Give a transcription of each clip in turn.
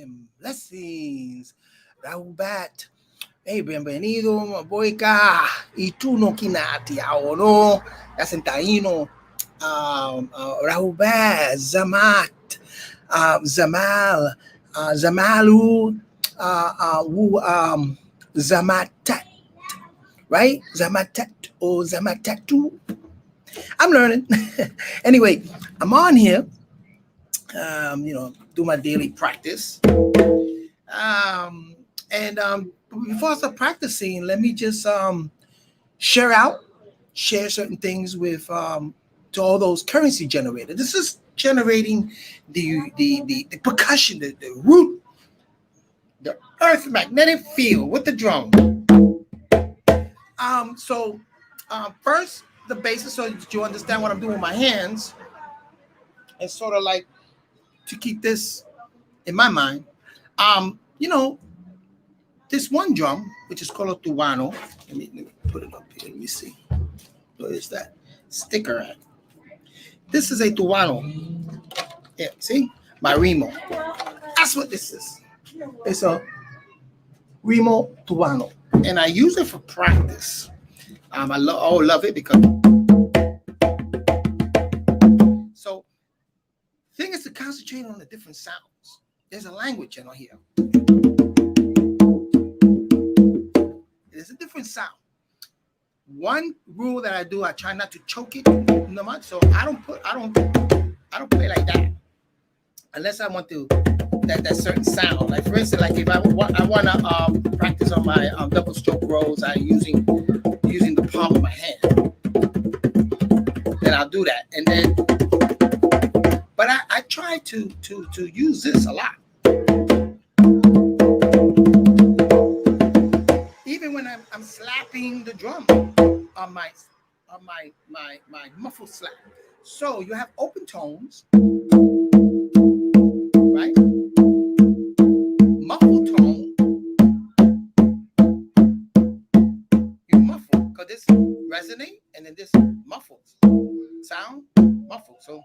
and blessings. Raubat. Hey, bienvenido, boyka. Y tú no kinati no. That's in Taino. Raubat, Zamat, Zamal, Zamalu, Zamatat, right? Zamatat or Zamatatu. I'm learning. Anyway, I'm on here, do my daily practice. And before I start practicing, let me just share certain things with to all those currency generators. This is generating the percussion, the root, the earth magnetic field with the drum. So first, the basis, so that you understand what I'm doing with my hands, it's sort of like to keep this in my mind. This one drum, which is called a Tubano. Let me put it up here. Let me see. What is that sticker at? This is a Tubano. Yeah, see? My Remo. That's what this is. It's a Remo Tubano. And I use it for practice. I love it because... So, thing is to concentrate on the different sounds. There's a language in here. There's a different sound. One rule that I do, I try not to choke it no much. So I don't play like that unless I want to that certain sound. Like for instance, like if I want to practice on my double stroke rolls, I'm using the palm of my hand. Then I'll do that, and then. But I try to use this a lot. Even when I'm slapping the drum on my muffled slap. So you have open tones, right? Muffled tone. You muffle because this resonate and then this muffles. Sound muffled. So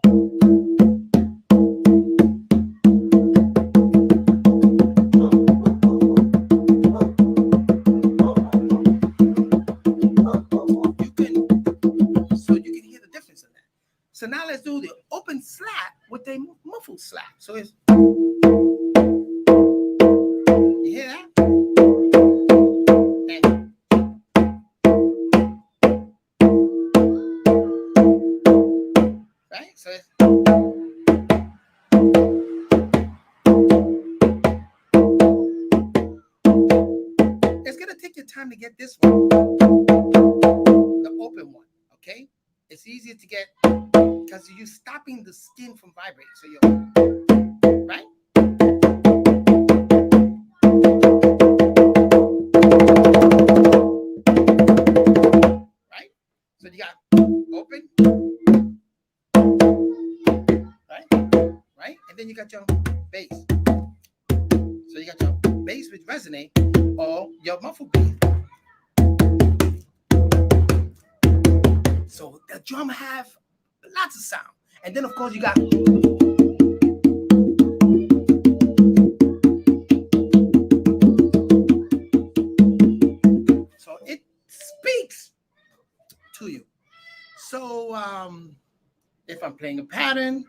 So now let's do the open slap with a muffled slap. So it's, you hear that? And, right? So it's, gonna take your time to get this one, the open one. Okay, it's easier to get. Because you're stopping the skin from vibrating. So you're right? Right? So you got open. Right? Right? And then you got your bass. So you got your bass which resonate or your muffled bass. So the drum have lots of sound. And then, of course, you got... So it speaks to you. So if I'm playing a pattern...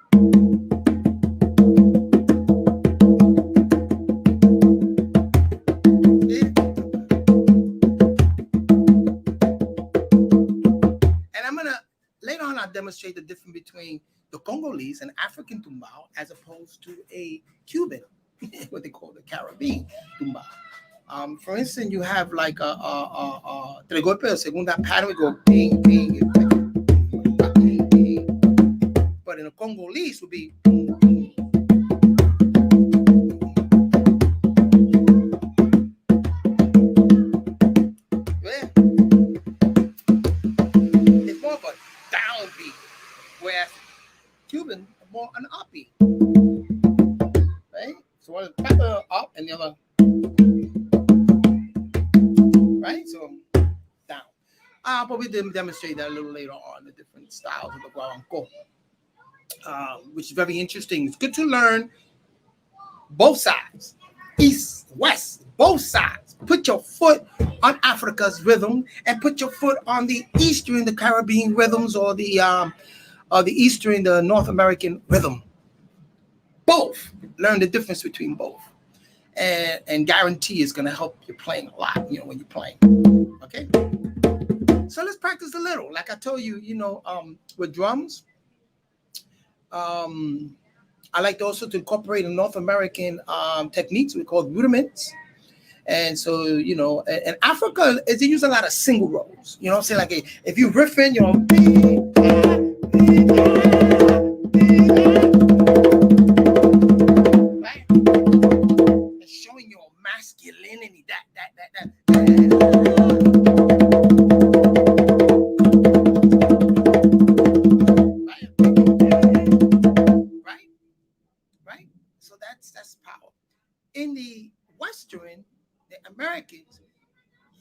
demonstrate the difference between the Congolese and African tumbao as opposed to a Cuban, what they call the Caribbean tumbao. For instance, you have like a tres golpes de segunda pattern, we go ping, ping, ping, ping. But in a Congolese would be whereas Cuban more an uppy, right? So one is up and the other, right? So down. But we did demonstrate that a little later on, the different styles of the guaranco, which is very interesting. It's good to learn both sides, east, west, both sides. Put your foot on Africa's rhythm and put your foot on the Eastern, the Caribbean rhythms, or the Eastern, the North American rhythm. Both. Learn the difference between both, and guarantee it's going to help you playing a lot. When you're playing. Okay. So let's practice a little. Like I told you, with drums. I like also to incorporate North American techniques we call rudiments. And so, in Africa, they use a lot of single rolls. You know what I'm saying? Like if you riffing, right? It's showing your masculinity. That. Right? So that's power. In the Western, the Americans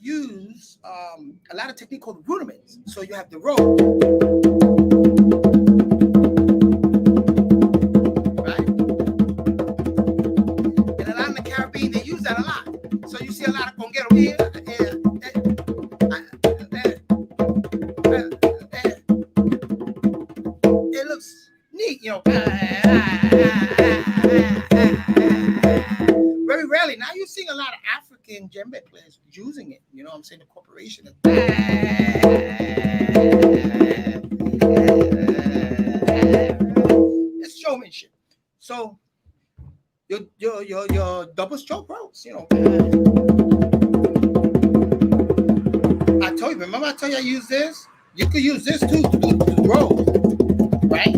use a lot of technique called rudiments. So you have the roll, right? And a lot in the Caribbean, they use that a lot. So you see a lot of conguero here. It looks neat, Very rarely. Now you're seeing a lot of African djembe players using it. You know what I'm saying? The corporation. It's showmanship. So your double stroke rolls, I told you, remember I told you I use this? You could use this too to do rolls, right?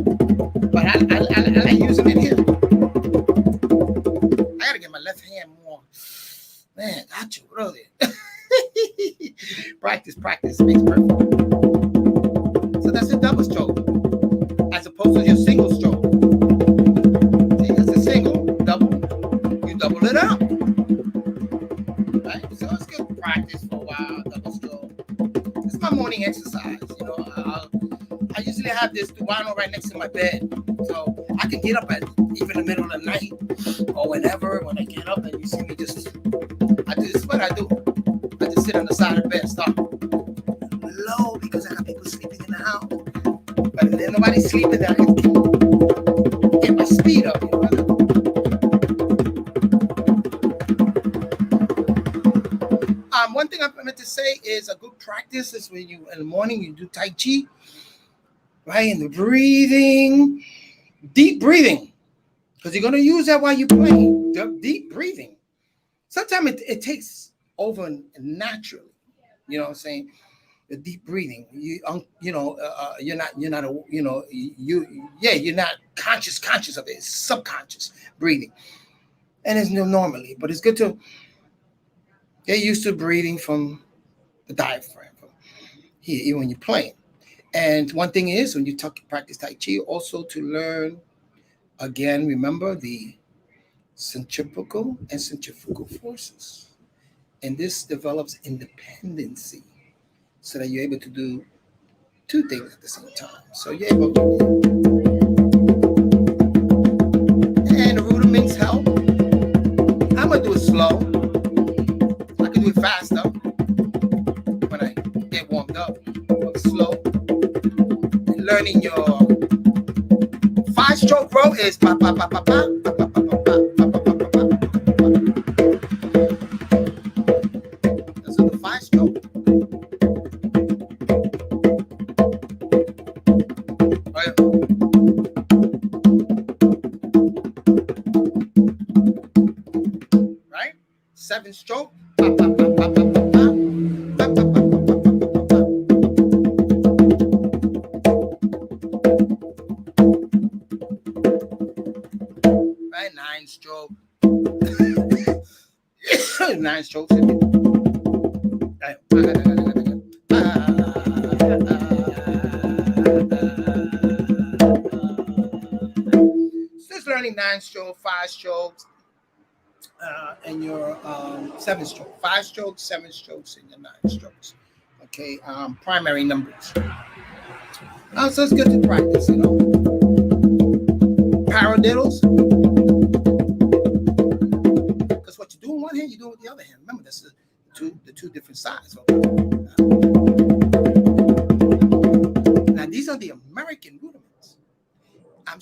But I like using it here. I gotta get my left hand more. Man, got you earlier. Practice makes perfect. So that's a double stroke, as opposed to your single stroke. See, that's a single, double. You double it up, right? So it's good practice for a while. Double stroke. It's my morning exercise. I usually have this Tubano right next to my bed, so I can get up at even the middle of the night or whenever. When I get up and you see me this is what I do. I just sit on the side of the bed, stop low because I got people sleeping in the house. But if there's nobody sleeping there, I can get my speed up. One thing I meant to say is a good practice is when you in the morning you do Tai Chi, right? And the breathing, deep breathing, because you're gonna use that while you're playing. Deep breathing. Sometimes it takes over naturally. You know what I'm saying? The deep breathing. You're not conscious of it. It's subconscious breathing, and it's normally, but it's good to get used to breathing from the diaphragm from here, even when you're playing. And one thing is when you practice Tai Chi, also to learn again. Remember the centrifugal and centrifugal forces. And this develops independency so that you're able to do two things at the same time. So you're able to. And the rudiments help. I'm going to do it slow. I can do it faster when I get warmed up. But slow. And learning your 5-stroke row is pa pa pa pa pa pa pa pa pa pa. Right? 7-stroke. Right? 9-stroke. 9 strokes. Right. Just learning 9-stroke, 5 strokes, and your 7-stroke. 5 strokes, 7 strokes, and your 9 strokes. Okay, primary numbers. So it's good to practice, Paradiddles.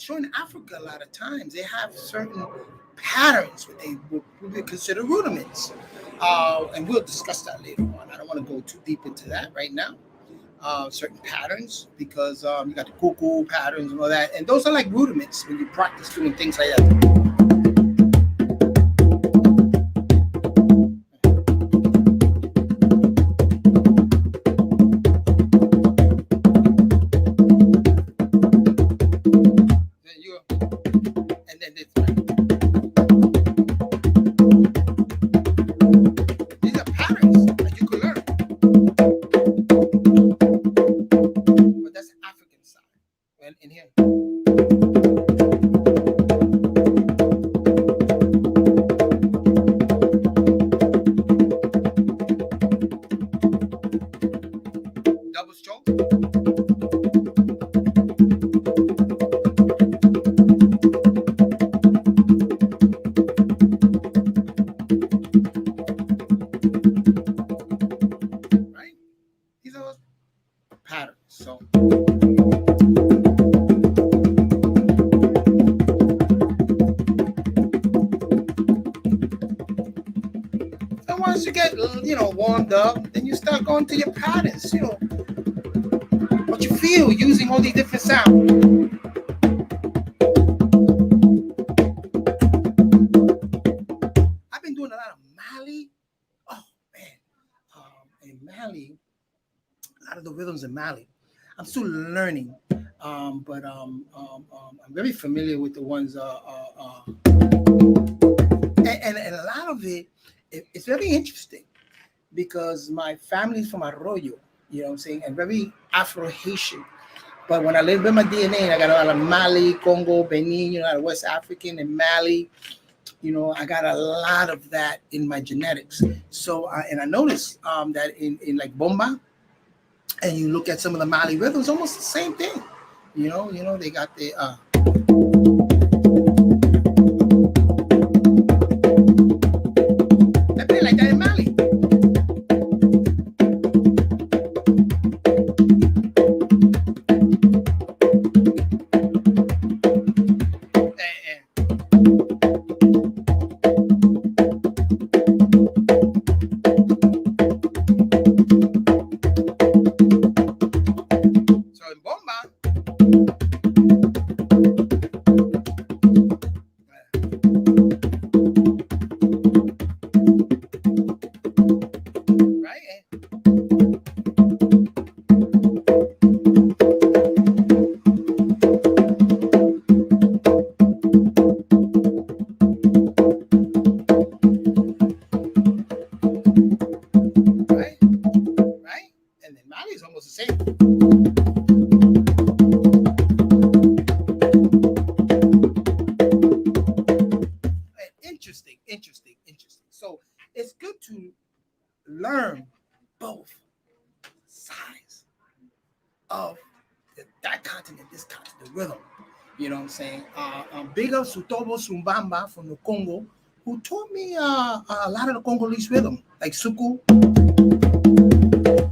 sure in Africa a lot of times they have certain patterns, what they would consider rudiments. And we'll discuss that later on. I don't want to go too deep into that right now. Certain patterns because you got the cuckoo patterns and all that, and those are like rudiments when you practice doing things like that. And then this, these are patterns that you could learn, but that's African side. And in here. Double stroke. Right? These are patterns. So once you get warmed up, then you start going to your patterns. What you feel using all these different sounds. I've been doing a lot of Mali. Oh man, in Mali, a lot of the rhythms in Mali. I'm still learning, but I'm very familiar with the ones. And a lot of it's very interesting because my family's from Arroyo, you know what I'm saying, and very Afro-Haitian. But when I lived in my DNA, I got a lot of Mali, Congo, Benin, West African and Mali. I got a lot of that in my genetics. So, and I noticed that in like Bomba, and you look at some of the Mali rhythms, almost the same thing. They got the they play like that in Mali. Interesting. So it's good to learn both sides of that continent, this continent, the rhythm. You know what I'm saying? Big up Sutobo Sumbamba from the Congo, who taught me a lot of the Congolese rhythm, like Suku.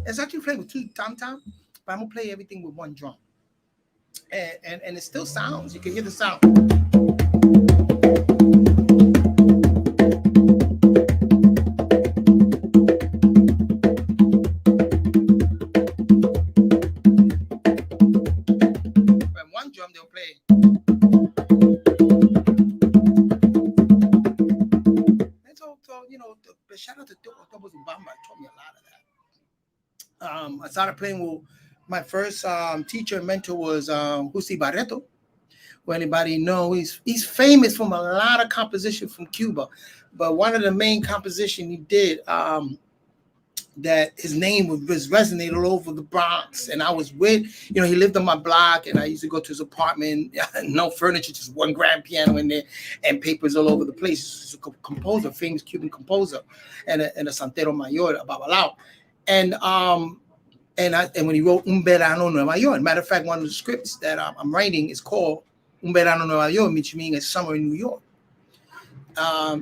It's actually playing with two tam-tam, but I'm gonna play everything with one drum. And it still sounds, you can hear the sound. Drum they'll play. And so the shout out to Tobo Zimbabwe taught me a lot of that. I started playing with my first teacher and mentor was Husi Barreto. Who anybody know, he's famous from a lot of composition from Cuba, but one of the main composition he did that his name was resonated all over the Bronx. And I was with, he lived on my block and I used to go to his apartment, no furniture, just one grand piano in there and papers all over the place. He's a composer, famous Cuban composer and a Santero Mayor, a Babalao. And when he wrote Un Verano Nueva York, matter of fact, one of the scripts that I'm writing is called Un Verano Nueva York, which means a summer in New York. I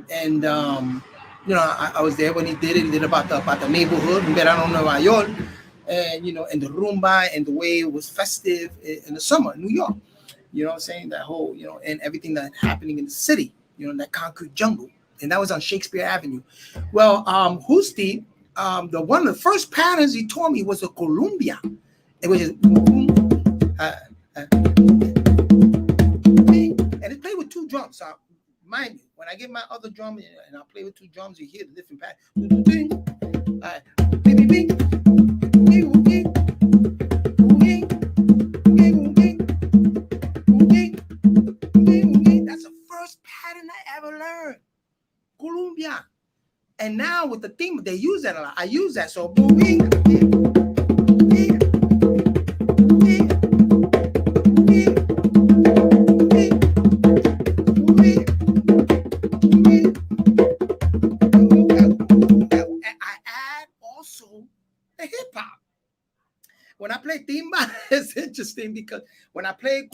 was there when he did it. He did about the neighborhood in Verano, Nueva York, and and the rumba and the way it was festive in the summer in New York. You know what I'm saying? That whole, and everything that happening in the city, that concrete jungle. And that was on Shakespeare Avenue. Well, Husti, the one of the first patterns he taught me was a Columbia. It was just and it played with two drums. So mind you, when I get my other drum and I play with two drums, you hear the different patterns. That's the first pattern I ever learned. Columbia. And now with the theme, they use that a lot. I use that. So the hip hop. When I play timba, it's interesting because when I play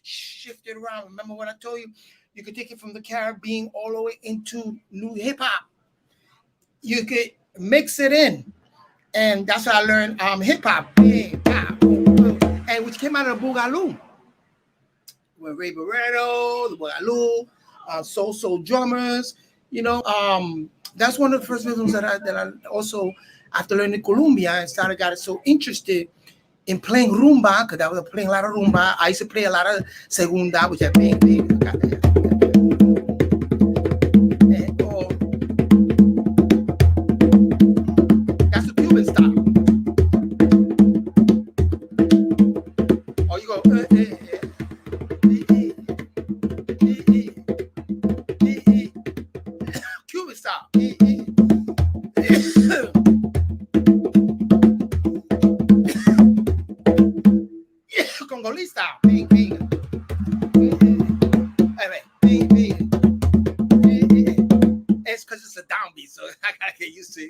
shift it around. Remember what I told you? You could take it from the Caribbean all the way into new hip hop. You could mix it in, and that's how I learned hip hop, and which came out of the Boogaloo. When Ray Barreto, the Boogaloo, soul drummers, that's one of the first rhythms that I also, after learning Columbia, and got so interested in playing rumba, because I was playing a lot of rumba. I used to play a lot of segunda, which I played. That's the Cuban style. Or you go, Cuban style. Congolese style. It's because it's a downbeat, so I gotta get used to it.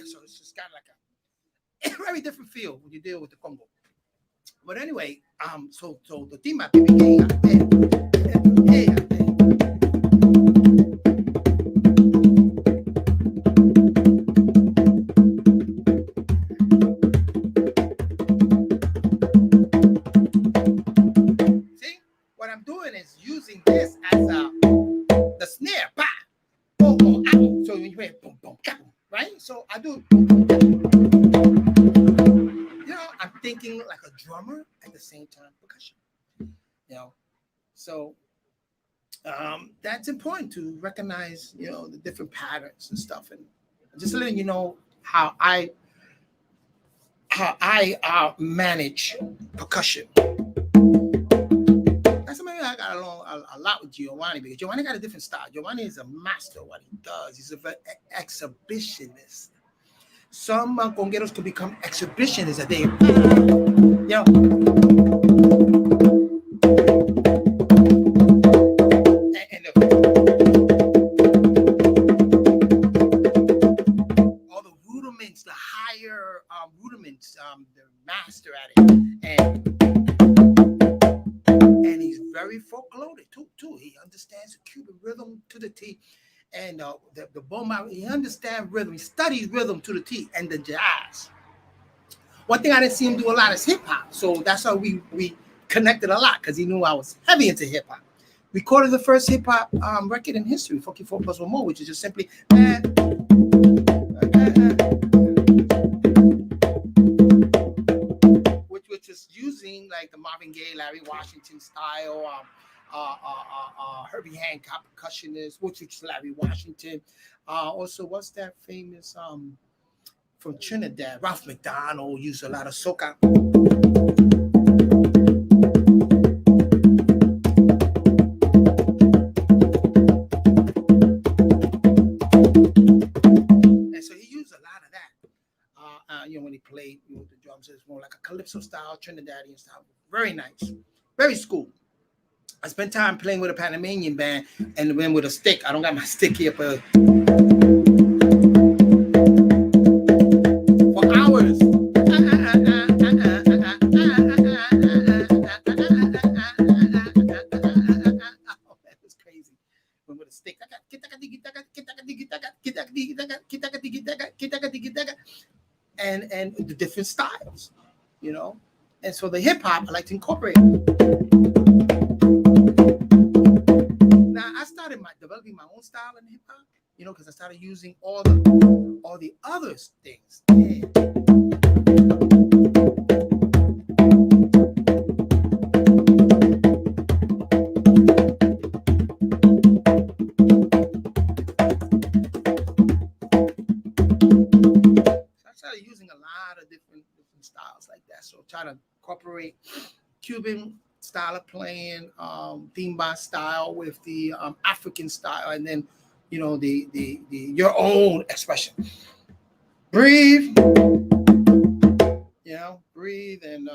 So it's just kind of like a very different feel when you deal with the Congo. But anyway, so the team see what I'm doing is using this as the snare, so when you hear boom boom right? So I do. I'm thinking like a drummer at the same time percussion. So that's important to recognize, the different patterns and stuff, and just letting you know how I manage percussion. That's something I got along a lot with Giovanni, because Giovanni got a different style. Giovanni is a master of what he does. He's an exhibitionist. Some congueros could become exhibitionists at they, all the rudiments, the higher rudiments, the master at it, and he's very folk-loaded too. He understands the Cuban rhythm to the T. And the bomba, he understands rhythm. He studies rhythm to the T, and the jazz. One thing I didn't see him do a lot is hip hop, so that's how we connected a lot, because he knew I was heavy into hip hop. Recorded the first hip hop record in history, Funky 4 Plus 1 More, which is just simply which is using like the Marvin Gaye, Larry Washington style. Herbie Hancock percussionist, which is Larry Washington. Also, what's that famous from Trinidad? Ralph McDonald used a lot of soca. And so he used a lot of that. When he played with the drums, it's more like a calypso style, Trinidadian style. Very nice, very school. I spent time playing with a Panamanian band and then with a stick. I don't got my stick here, but for hours. That was crazy. With a stick. And the different styles, you know. And so the hip hop I like to incorporate. Now I started developing my own style in hip hop, you know, because I started using all the other things. Yeah. Using a lot of different styles like that. So try to incorporate Cuban style of playing, timba style with the African style, and then you know the your own expression. Breathe, you know, breathe and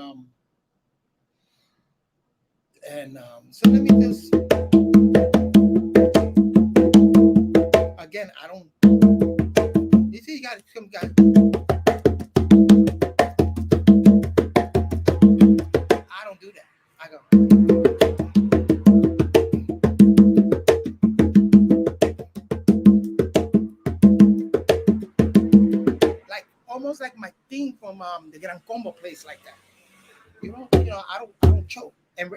so let me just again. I don't. You see, you got some guy. Do that. I go. Like almost like my theme from the Gran Combo place like that. You know, I don't choke. And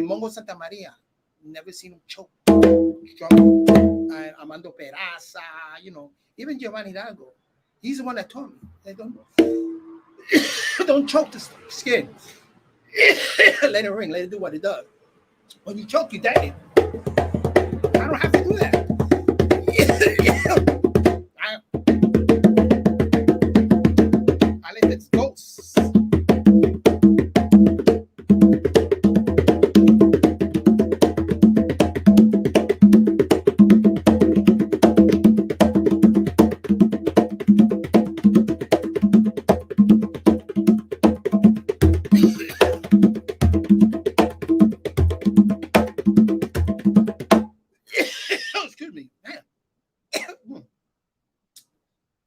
Mongo Santa Maria, never seen him choke. Strong. And Armando Peraza, you know, even Giovanni Hidalgo. He's the one that taught me. They don't choke the skin. Let it ring, let it do what it does. When you choke, you die. I don't have to do that. I let it go.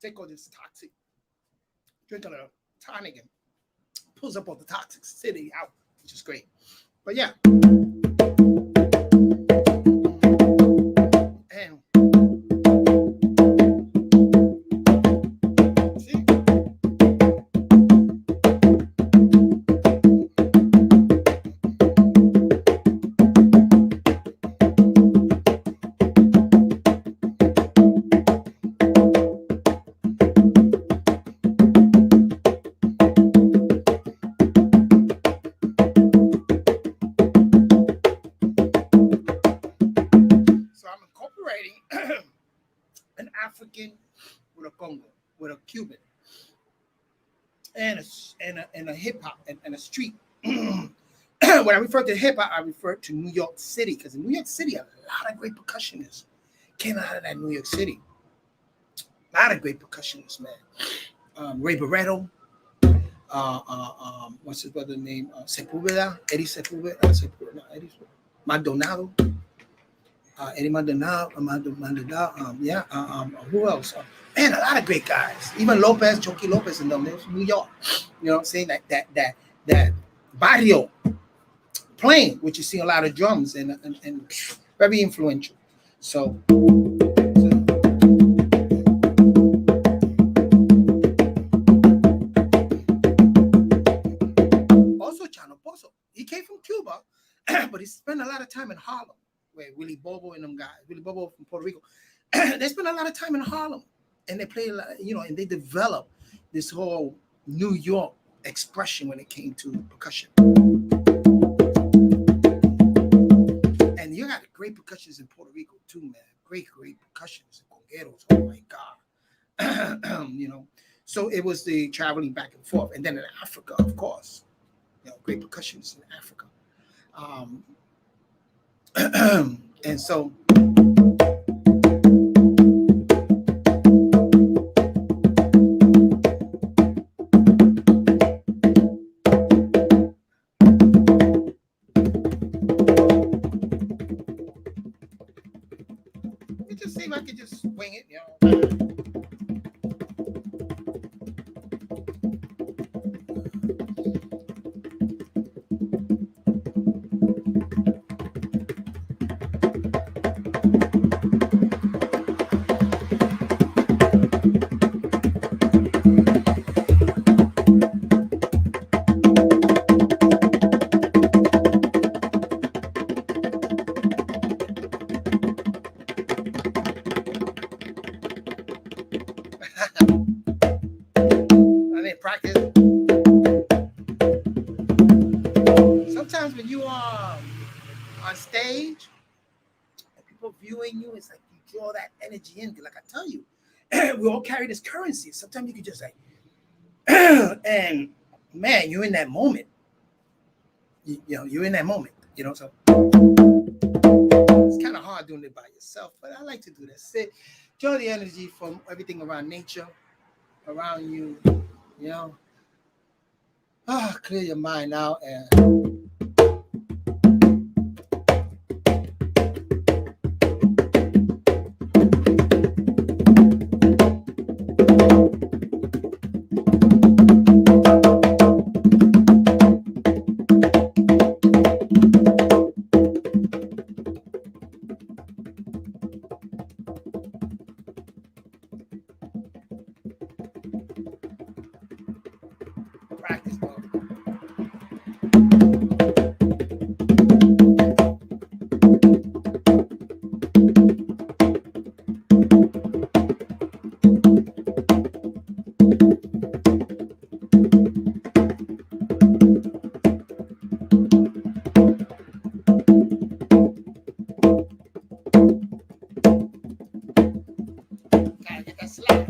Take all this toxic, drink a little tonic and pulls up all the toxicity out, which is great. But yeah. And see? An African with a Congo, with a Cuban, and a hip hop and a street. When I refer to hip hop, I refer to New York City, because in New York City, a lot of great percussionists came out of that New York City. A lot of great percussionists, man. Ray Barretto, what's his brother's name? Sepulveda, Eddie Sepulveda, Eddie Maldonado. Eddie Maldonado, who else? Man, a lot of great guys. Even Lopez, Choki Lopez, and them. They from New York. You know what I'm saying? That barrio playing, which you see a lot of drums and very influential. So also Chano Pozo. He came from Cuba, but he spent a lot of time in Harlem. Where Willie Bobo and them guys, Willie Bobo from Puerto Rico, they spend a lot of time in Harlem, and they play, you know, and they develop this whole New York expression when it came to percussion. And you got great percussionists in Puerto Rico too, man. Great percussionists, congueros. Oh my God, you know. So it was the traveling back and forth, and then in Africa, of course, you know, great percussionists in Africa. And so could just wing it, you know. I didn't practice. Sometimes when you are on stage and people viewing you, it's like you draw that energy in. Like I tell you, we all carry this currency. Sometimes you can just like, and man, you're in that moment. You know, you're in that moment. You know, so it's kind of hard doing it by yourself, but I like to do that. Sit, draw the energy from everything around nature, around you. You know, clear your mind out and. Practice mode. Gotta get that slap.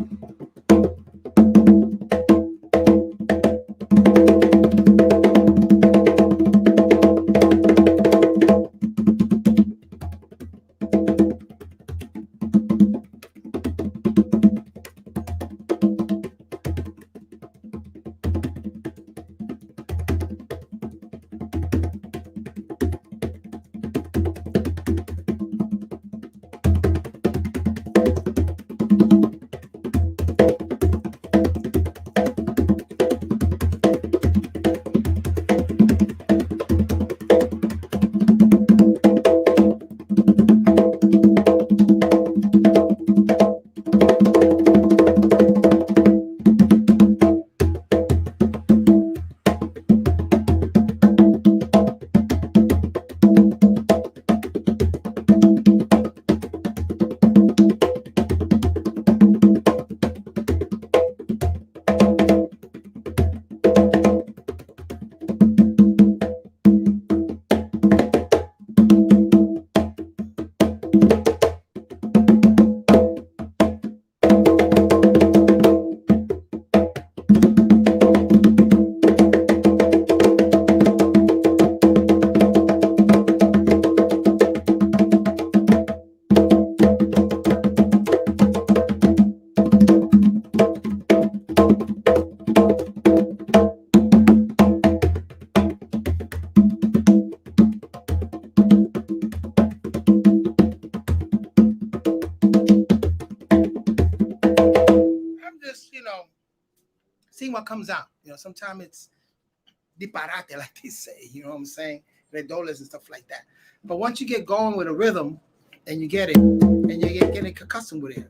I'm just, seeing what comes out. Sometimes it's disparate, like they say. You know what I'm saying? Redoles and stuff like that. But once you get going with a rhythm, and you get it, and you get getting accustomed with it.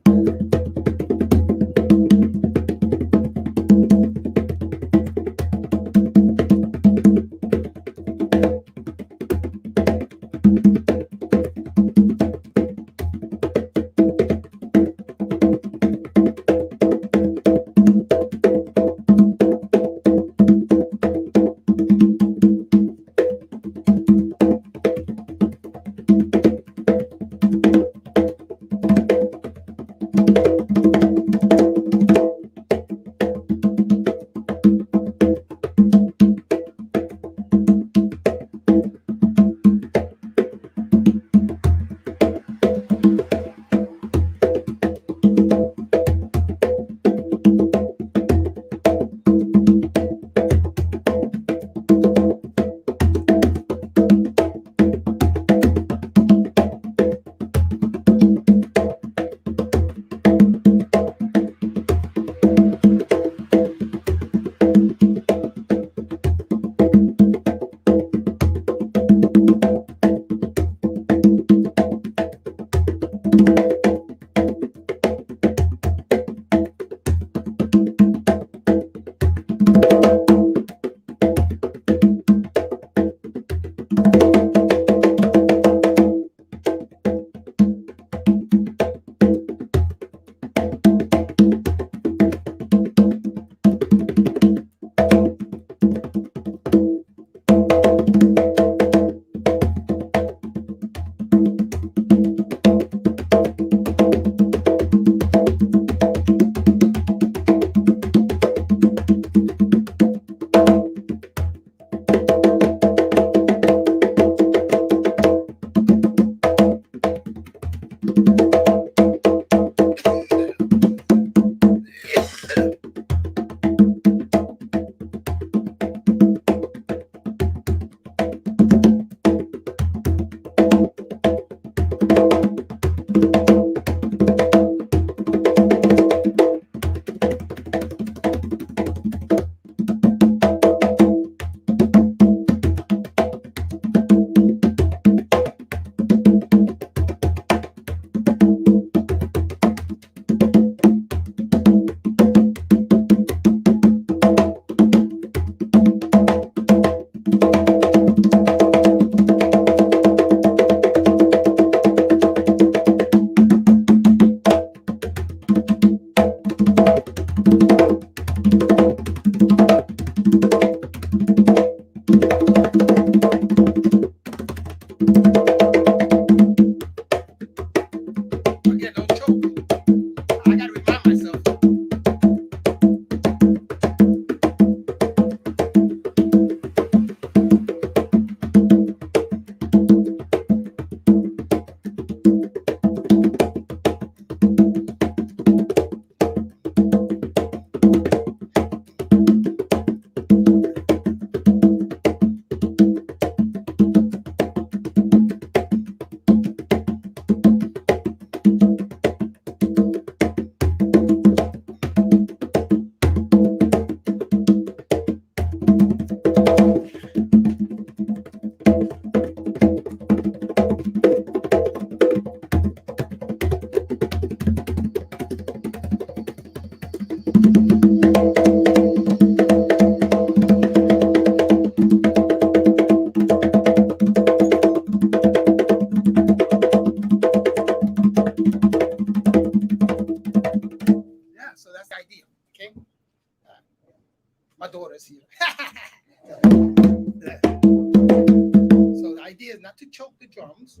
Again, don't choke. I gotta remind myself. Yeah, so that's the idea. Okay. My daughter's here. So the idea is not to choke the drums.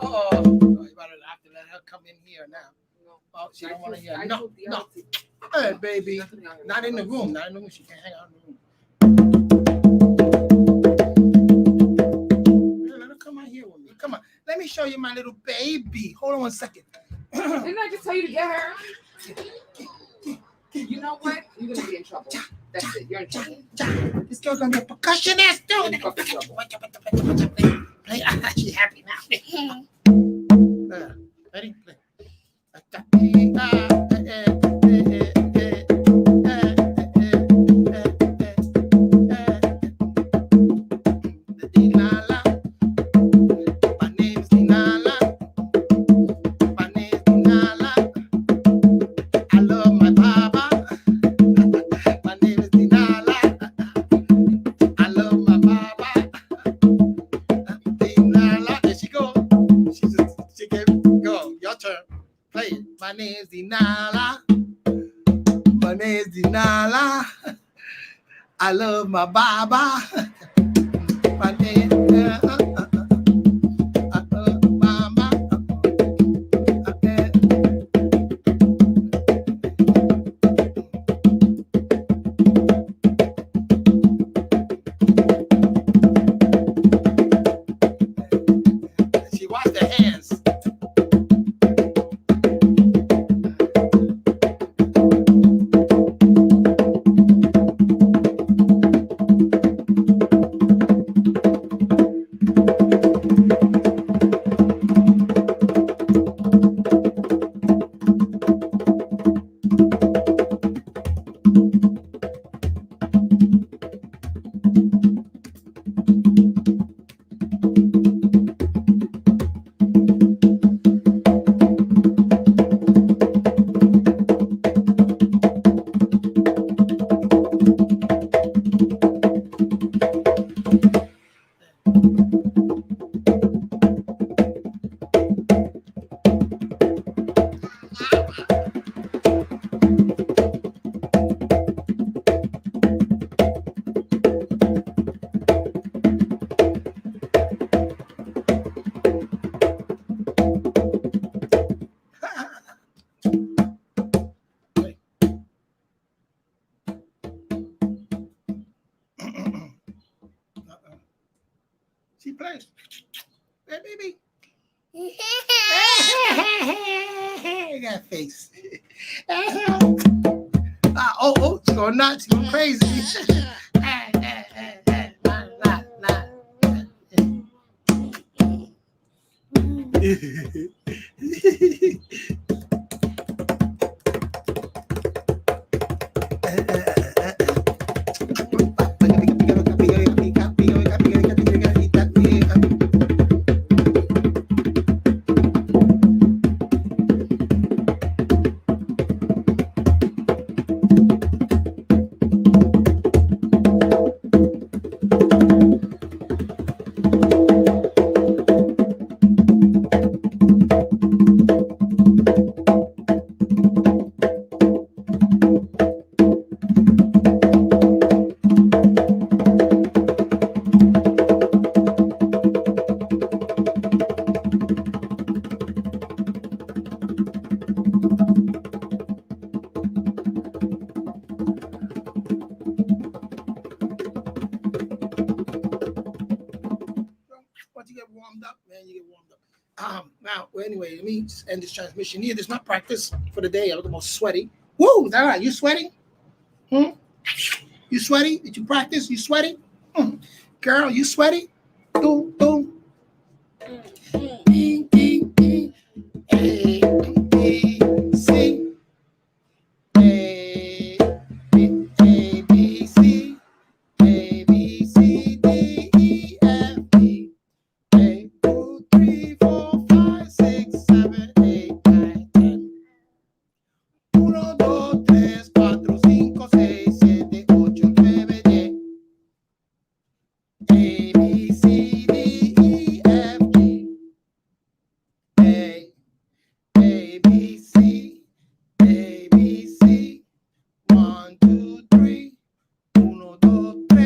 Oh, you better have to let her come in here now. Oh, she don't want to hear. No, no. Hey, baby. Not in the room. Not in the room. She can't hang out in the room. Let her come out here with me. Come on. Let me show you my little baby. Hold on 1 second. Didn't I just tell you to get her? You know what? You're gonna be in trouble. That's it. You're in trouble. This girl's gonna be a percussionist, You're in dude. fucking trouble. She's happy now. Ready? Play. My name's Dinala. My name's Dinala. I love my baba. My name is Dinala. I love my baba. Dinala. There she go. She gave go. Your turn. Play it. My name is Dinala. My name is Dinala. I love my baba. My name mama. She washed her hands. place. Hey, baby. That face. She's going nuts. She's going crazy. Once you get warmed up, man, you get warmed up. Now, well, anyway, let me just end this transmission here. This is my practice for the day. I look almost sweaty. Woo, is that right? You sweating? You sweaty? Did you practice? You sweaty? Girl, you sweaty? Boom, boom. Ding, ding, ding. A, B, C. A, B, A, B, C. A, B, C, D, E, F, G. 1, 2, 3, 4, 5, 6, 7, 8, 9, 10. 1, 2, 3, 4, 5, 6, 7, 8, 9, 10. A, B, C, D, E, F, G. A, B, C, A, B, C. 1, 2, 3, 1, 2, 3.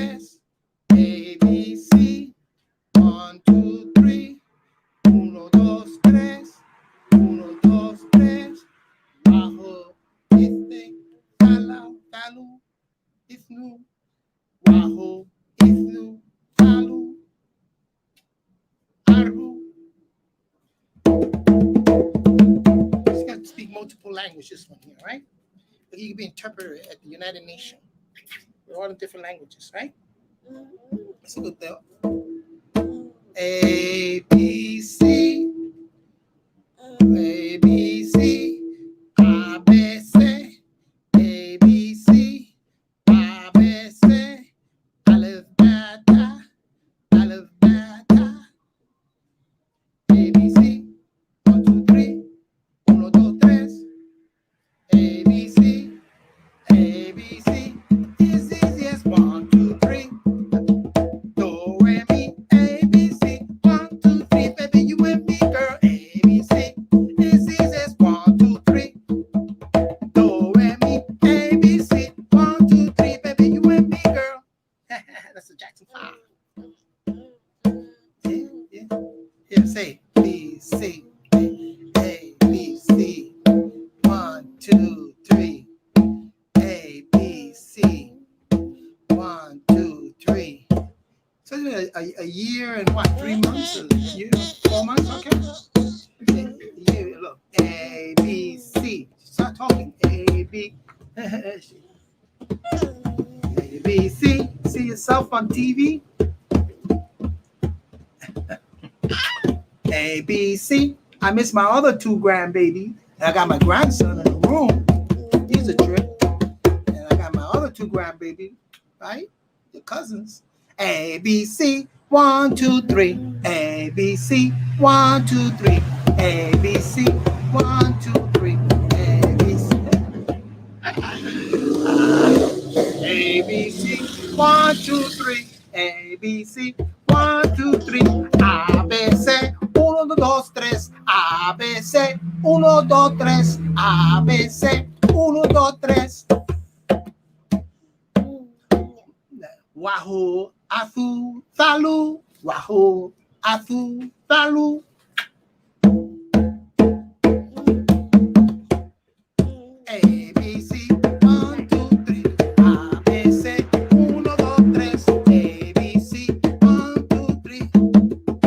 A, B, C. 1, 2, 3, 1, 2, 3, 1, 2, 3, bajo, talu, isnu, bajo, isnu, talu, arbu. Just got to speak multiple languages, this one here, right? But you can be interpreter at the United Nations. We're all in different languages, right? That's a good deal. A, B, C. A, B, C. A, B, C. A, B, C. A, B, C. Aleph, beta. Aleph, beta. A, B, C. 1, 2, 3. 1, 2, 3. A, B, C. A, B, C. It's easy as 1, 2, 3. Do, re, mi, A, B, C. 1, 2, 3, baby, you and me, girl. A, B, C. It's easy as 1, 2, 3. Do, re, mi, A, B, C. 1, 2, 3, baby, you and me, girl. That's the Jackson 5. Yeah, say B, C. A, B, C. 1, 2, 3. A, B, C. 1, 2, 3. So a year and what? 3 months? A year, 4 months? Okay. A year. Look. A, B, C. Start talking. A, B. A, B, C. See yourself on TV. A, B, C. I miss my other 2 grandbabies. And I got my grandson in the room. He's a trip. And I got my other 2 grandbabies, right? Your cousins. A, B, C. 1, 2, 3. A, B, C. 1, 2, 3. A, B, C. 1, 2, 3. A, B, C. A, B, C. 1, 2, 3. A, B, C. 1, 2, 3. A, B, C. 1, 2, 3. A, B, C. 1, 2, 3. A, B, C. 1, 2, 3. Wahoo, Afu, Thalu. Wahoo, Afu, Thalu. A, B, C. 1, 2, 3. A, B, C. 1, 2, 3. A, B, C. 1, 2, 3.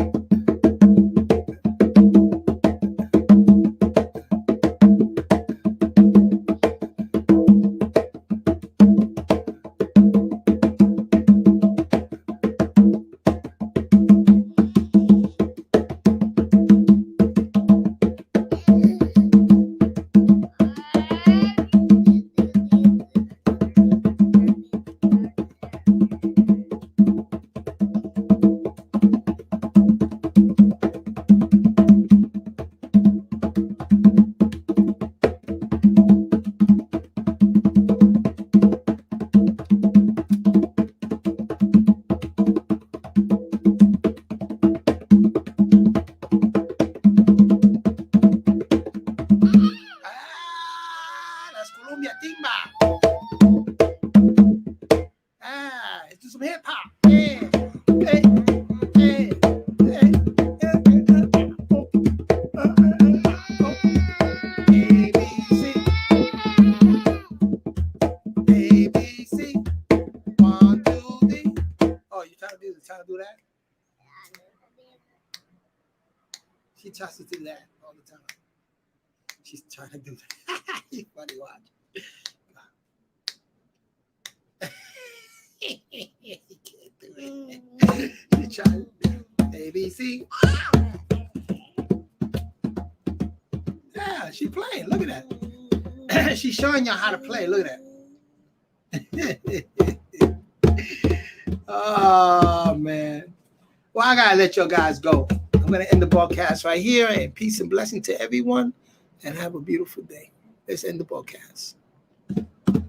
cumbia, timba. Ah, let's do some hip hop. Yeah. Hey, hey, hey. ABC. 1, 2, 3. Oh, you trying to do that? She tries to do that all the time. She's trying to do that. You funny watch. You can't do it. She trying to do it. ABC. Yeah, she playing. Look at that. She's showing y'all how to play. Look at that. Oh man. Well, I gotta let y'all guys go. I'm gonna end the broadcast right here, and peace and blessing to everyone, and have a beautiful day. Let's end the broadcast.